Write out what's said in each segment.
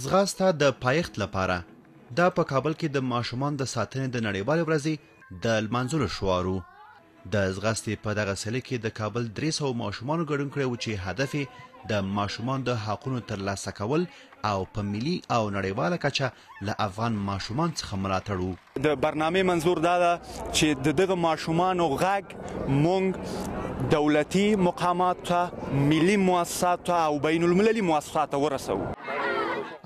ځغاسته د پایښت لپاره دا په کابل کې د ماشومان د ساتنې د نړیوالې ورځې د لمانځلو شعار و. د ځغاستې په دغه سیالۍ کې د کابل 300 ماشومانو ګډون کړی و چې هدف یې د ماشومانو د حقونو ترلاسه کول او په ملي او نړیواله کچه له افغان ماشومان څخه ملاتړ و. د برنامې منظور دا ده چې د دغه ماشومانو غږ مونږ دولتي مقامات ته، ملي مؤسسات ته او بین المللي مؤسسات ته ورسوو.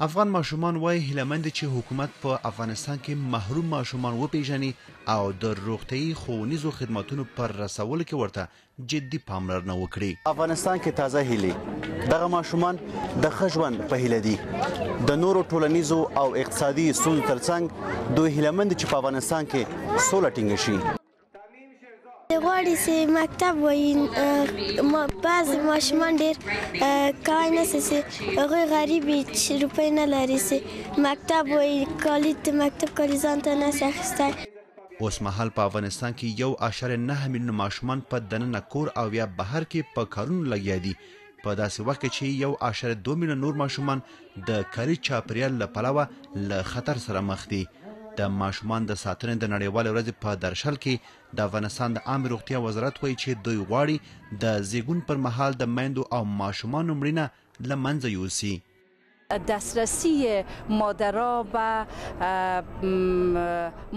افغان ماشومان وایي هیلهمند چې حکومت په افغانستان کې محروم ماشومان وپیژني او د روغتیايي ښوونیزو خدماتونو پر رسولو کې ورته جدي پاملرنه وکړي. افغانستان کې تازه هیلې، دغه ماشومان د ښه ژوند په هیله دي. د نورو ټولنیزو او اقتصادي ستونزو ترڅنګ دوی هیلهمند چې په افغانستان کې سوله ټینګه شي. غواړي چې مکتب وایي، بعضې ماشومان ډېر کولی نه شي چې هغوی غریب وي چې روپۍ نه لري چې مکتب وایي، کالي د مکتب کالي ځان ته نه شي اخیستی. اوس مهال په افغانستان کې 1.9 میلیونه ماشومان په دننه کور او یا بهر کې په کارونو لګیا دي، په داسې وخت کې چې 1.2 میلیونه نور ماشومان د کاري چاپیریال له پلوه له خطر سره مخ دي. د ماشومان د ساتنې د نړیوالې ورځې په درشل کې د افغانستان د عامې روغتیا وزارت وایي چې دوی غواړي د زیږون پر مهال د میندو او ماشومانو مړینه له منځه یوسي. دسترسی مادرها به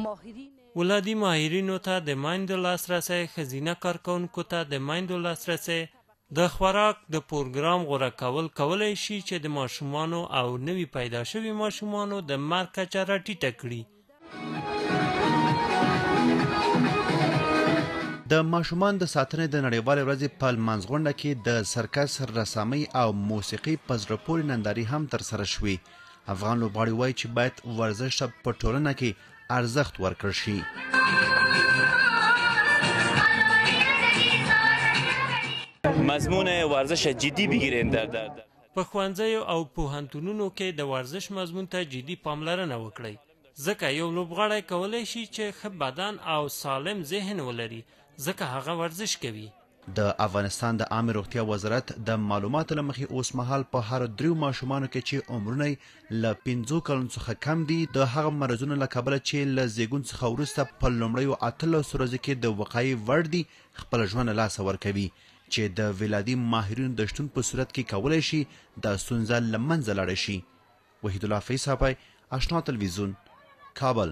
ماهرین ولادي ماهرینو ته د میندو لاسرسی، ښځینه کارکوونکو ته د میندو لاسرسی، د خوراک د پروګرام غوره کولی شي چې د ماشومانو او نوي پیدا شوي ماشومانو د مرګ کچه راټیټه کړي. د ماشومان د ساتنې د نړیوالې ورځې په لمانځغونډه کې د سرکس، رسامۍ او موسیقي په زړه پورې نندارې هم ترسره شوې. افغان لوبغاړي وایي چې باید ورزش ته په ټولنه کې ارزښت ورکړل شي. مضمون ورزش جدی بگیرین در په ښوونځیو او پوهنتونونو کې د ورزش مضمون ته جدي پاملرنه وکړئ، ځکه یو لوبغاړی کولی شي چې ښه بدن او سالم ذهن ولري، ځکه هغه ورزش کوي. د افغانستان د عامې روغتیا وزارت د معلوماتو له مخې اوس مهال په هر 3 ماشومانو کې چې عمرونه یې له 5 کلونو څخه کم دي د هغه مرضونو له کبله چې له زیږون څخه وروسته په لومړیو 18 ورځو کې د وقایې وړ دي خپل ژوند له لاسه ورکوي، چې د ولادي ماهرینو د شتون په صورت کې کولی شي دا ستونزه له منځه لاړه شي. وحید الله فیض صاحب، آشنا تلویزیون، کابل.